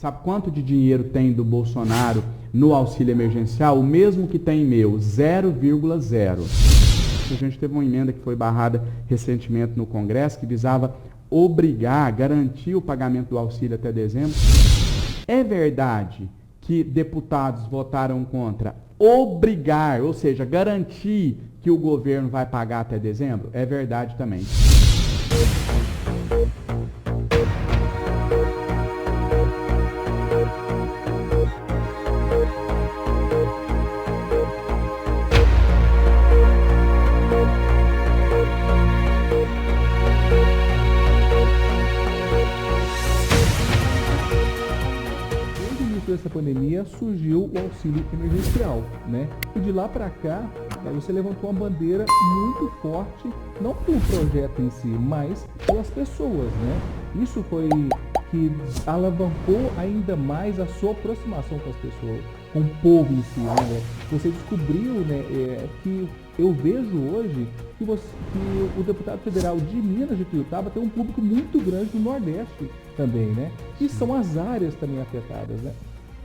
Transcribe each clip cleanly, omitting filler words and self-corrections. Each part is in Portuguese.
Sabe quanto de dinheiro tem do Bolsonaro no auxílio emergencial? O mesmo que tem meu, 0,0. A gente teve uma emenda que foi barrada recentemente no Congresso, que visava obrigar, garantir o pagamento do auxílio até dezembro. É verdade que deputados votaram contra obrigar, ou seja, garantir que o governo vai pagar até dezembro? É verdade também. Dessa pandemia surgiu o auxílio emergencial, né? E de lá para cá, você levantou uma bandeira muito forte, não pelo projeto em si, mas pelas pessoas, né? Isso foi que alavancou ainda mais a sua aproximação com as pessoas, com o povo em si, né? Você descobriu, né, que eu vejo hoje que o deputado federal de Minas de Tuiutaba tem um público muito grande no Nordeste também, né? E são as áreas também afetadas, né?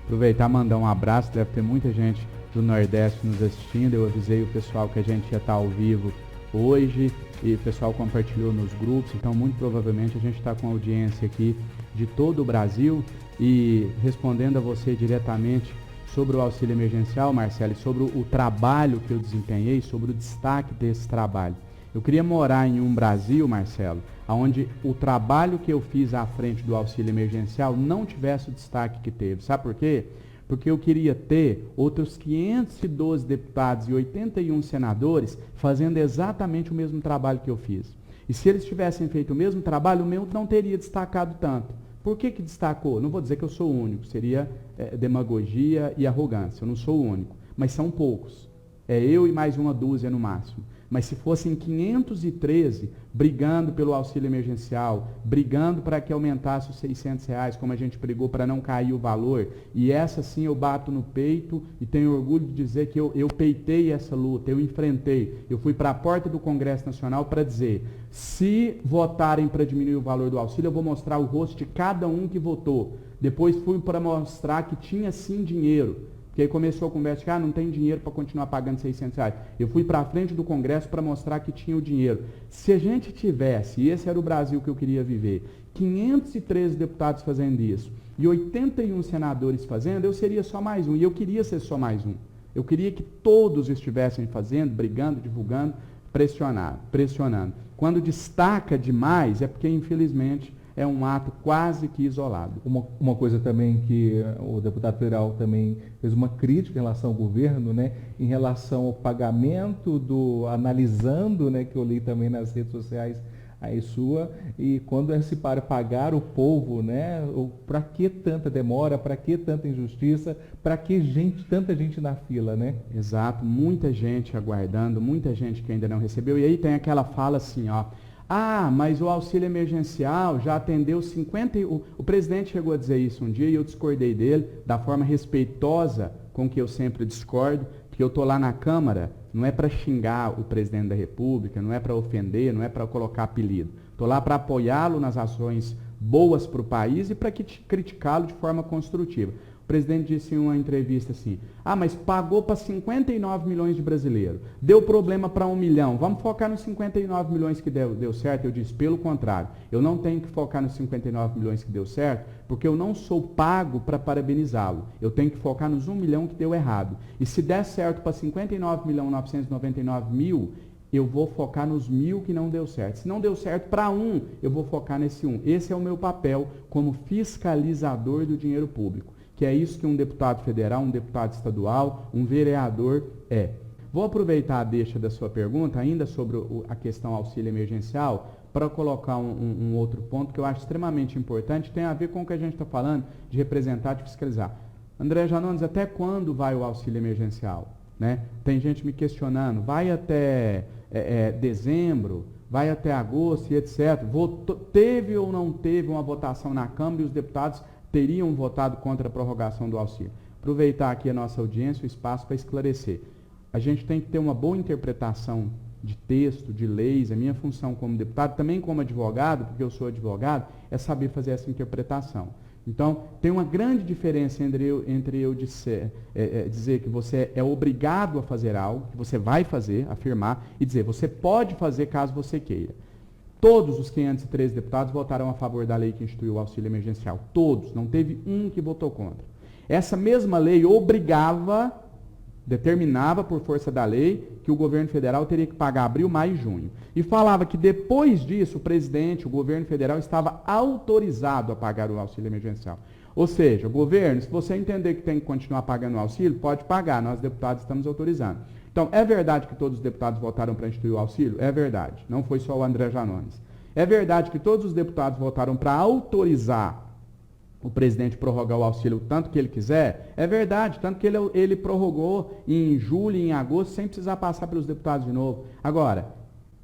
Aproveitar e mandar um abraço, deve ter muita gente do Nordeste nos assistindo. Eu avisei o pessoal que a gente ia estar ao vivo hoje e o pessoal compartilhou nos grupos, então muito provavelmente a gente está com audiência aqui de todo o Brasil. E respondendo a você diretamente sobre o auxílio emergencial, Marcelo, e sobre o trabalho que eu desempenhei, sobre o destaque desse trabalho. Eu queria morar em um Brasil, Marcelo, onde o trabalho que eu fiz à frente do auxílio emergencial não tivesse o destaque que teve. Sabe por quê? Porque eu queria ter outros 512 deputados e 81 senadores fazendo exatamente o mesmo trabalho que eu fiz. E se eles tivessem feito o mesmo trabalho, o meu não teria destacado tanto. Por que destacou? Não vou dizer que eu sou o único, seria demagogia e arrogância. Eu não sou o único, mas são poucos. É eu e mais uma dúzia no máximo. Mas se fossem 513 brigando pelo auxílio emergencial, brigando para que aumentasse os R$600, como a gente brigou para não cair o valor, e essa sim eu bato no peito e tenho orgulho de dizer que eu peitei essa luta, eu enfrentei, eu fui para a porta do Congresso Nacional para dizer, se votarem para diminuir o valor do auxílio, eu vou mostrar o rosto de cada um que votou. Depois fui para mostrar que tinha sim dinheiro. Porque aí começou a conversa de não tem dinheiro para continuar pagando R$600. Eu fui para a frente do Congresso para mostrar que tinha o dinheiro. Se a gente tivesse, e esse era o Brasil que eu queria viver, 513 deputados fazendo isso e 81 senadores fazendo, eu seria só mais um. E eu queria ser só mais um. Eu queria que todos estivessem fazendo, brigando, divulgando, pressionando. Quando destaca demais, é porque, infelizmente, é um ato quase que isolado. Uma coisa também que o deputado federal também fez uma crítica em relação ao governo, né, em relação ao pagamento analisando, né, que eu li também nas redes sociais aí sua, e quando se para pagar o povo, né, para que tanta demora, para que tanta injustiça, para que tanta gente na fila, né? Exato, muita gente aguardando, muita gente que ainda não recebeu, e aí tem aquela fala assim, mas o auxílio emergencial já atendeu 50... O presidente chegou a dizer isso um dia e eu discordei dele, da forma respeitosa com que eu sempre discordo, porque eu estou lá na Câmara, não é para xingar o presidente da República, não é para ofender, não é para colocar apelido. Estou lá para apoiá-lo nas ações boas para o país e para criticá-lo de forma construtiva. O presidente disse em uma entrevista assim, mas pagou para 59 milhões de brasileiros, deu problema para 1 milhão, vamos focar nos 59 milhões que deu certo? Eu disse, pelo contrário, eu não tenho que focar nos 59 milhões que deu certo, porque eu não sou pago para parabenizá-lo, eu tenho que focar nos 1 milhão que deu errado. E se der certo para 59.999.000, eu vou focar nos 1.000 que não deu certo. Se não deu certo para 1, eu vou focar nesse 1. Esse é o meu papel como fiscalizador do dinheiro público. Que é isso que um deputado federal, um deputado estadual, um vereador é. Vou aproveitar a deixa da sua pergunta, ainda sobre a questão auxílio emergencial, para colocar um outro ponto que eu acho extremamente importante, tem a ver com o que a gente está falando de representar, de fiscalizar. André Janones, até quando vai o auxílio emergencial? Né? Tem gente me questionando, vai até dezembro, vai até agosto e etc. Teve ou não teve uma votação na Câmara e os deputados teriam votado contra a prorrogação do auxílio. Aproveitar aqui a nossa audiência, o espaço para esclarecer. A gente tem que ter uma boa interpretação de texto, de leis. A minha função como deputado, também como advogado, porque eu sou advogado, é saber fazer essa interpretação. Então, tem uma grande diferença entre eu dizer que você é obrigado a fazer algo, que você vai fazer, afirmar, e dizer você pode fazer caso você queira. Todos os 513 deputados votaram a favor da lei que instituiu o auxílio emergencial. Todos. Não teve um que votou contra. Essa mesma lei determinava por força da lei que o governo federal teria que pagar abril, maio e junho. E falava que depois disso o governo federal estava autorizado a pagar o auxílio emergencial. Ou seja, governo, se você entender que tem que continuar pagando o auxílio, pode pagar, nós deputados estamos autorizando. Então, é verdade que todos os deputados votaram para instituir o auxílio? É verdade, não foi só o André Janones. É verdade que todos os deputados votaram para autorizar o presidente prorrogar o auxílio tanto que ele quiser? É verdade, tanto que ele prorrogou em julho e em agosto sem precisar passar pelos deputados de novo. Agora,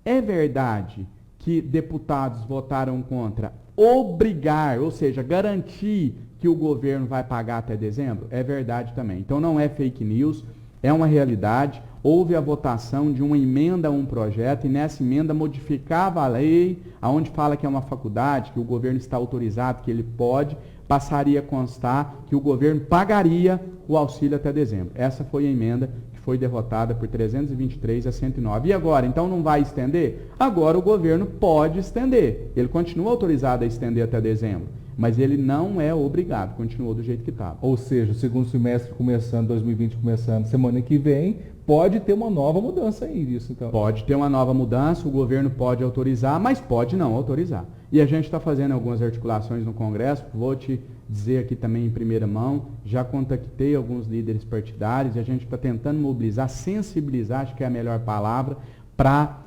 é verdade que deputados votaram contra obrigar, ou seja, garantir que o governo vai pagar até dezembro? É verdade também. Então não é fake news, é uma realidade. Houve a votação de uma emenda a um projeto e nessa emenda modificava a lei, aonde fala que é uma faculdade, que o governo está autorizado, que ele pode, passaria a constar que o governo pagaria o auxílio até dezembro. Essa foi a emenda que foi derrotada por 323 a 109. E agora, então não vai estender? Agora o governo pode estender. Ele continua autorizado a estender até dezembro, mas ele não é obrigado, continuou do jeito que estava. Ou seja, o segundo semestre começando, 2020 começando, semana que vem, pode ter uma nova mudança aí disso, então. Pode ter uma nova mudança, o governo pode autorizar, mas pode não autorizar. E a gente está fazendo algumas articulações no Congresso, vou te dizer aqui também em primeira mão, já contactei alguns líderes partidários e a gente está tentando mobilizar, sensibilizar, acho que é a melhor palavra, para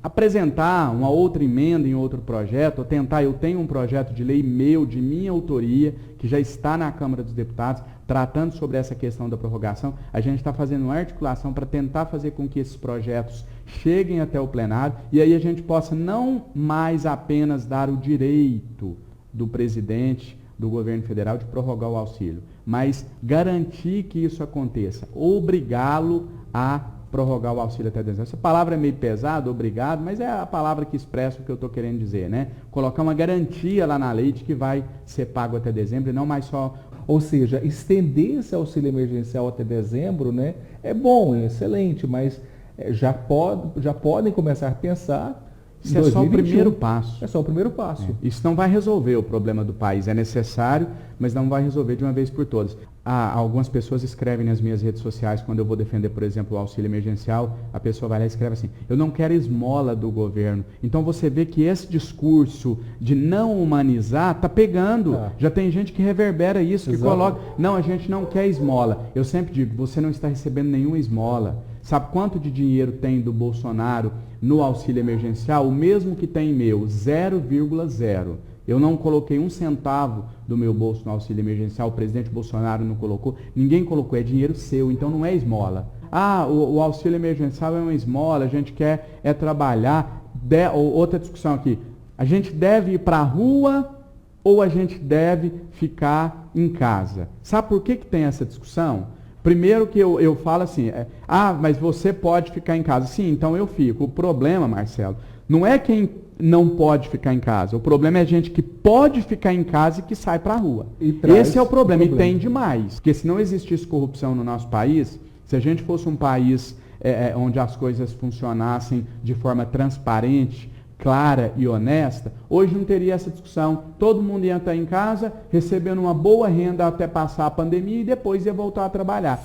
apresentar uma outra emenda em outro projeto, ou tentar, eu tenho um projeto de lei meu, de minha autoria, que já está na Câmara dos Deputados, tratando sobre essa questão da prorrogação. A gente está fazendo uma articulação para tentar fazer com que esses projetos cheguem até o plenário e aí a gente possa não mais apenas dar o direito do presidente do governo federal de prorrogar o auxílio, mas garantir que isso aconteça, obrigá-lo a prorrogar o auxílio até dezembro. Essa palavra é meio pesada, obrigado, mas é a palavra que expressa o que eu estou querendo dizer, né? Colocar uma garantia lá na lei de que vai ser pago até dezembro e não mais só... Ou seja, estender esse auxílio emergencial até dezembro, né, é bom, é excelente, mas já podem começar a pensar... Isso é só o primeiro passo. É só o primeiro passo. Isso não vai resolver o problema do país. É necessário, mas não vai resolver de uma vez por todas. Algumas pessoas escrevem nas minhas redes sociais, quando eu vou defender, por exemplo, o auxílio emergencial, a pessoa vai lá e escreve assim, eu não quero esmola do governo. Então você vê que esse discurso de não humanizar está pegando. Já tem gente que reverbera isso, que coloca, não, a gente não quer esmola. Eu sempre digo, você não está recebendo nenhuma esmola. Sabe quanto de dinheiro tem do Bolsonaro no auxílio emergencial? O mesmo que tem meu, 0,0. Eu não coloquei um centavo do meu bolso no auxílio emergencial, o presidente Bolsonaro não colocou, ninguém colocou, é dinheiro seu, então não é esmola. O auxílio emergencial é uma esmola, a gente quer trabalhar. Outra discussão aqui, a gente deve ir para a rua ou a gente deve ficar em casa? Sabe por que tem essa discussão? Primeiro que eu falo assim, mas você pode ficar em casa. Sim, então eu fico. O problema, Marcelo, não é quem não pode ficar em casa. O problema é a gente que pode ficar em casa e que sai para a rua. Esse é o problema, e tem demais. Porque se não existisse corrupção no nosso país, se a gente fosse um país onde as coisas funcionassem de forma transparente, clara e honesta, hoje não teria essa discussão. Todo mundo ia estar em casa, recebendo uma boa renda até passar a pandemia e depois ia voltar a trabalhar.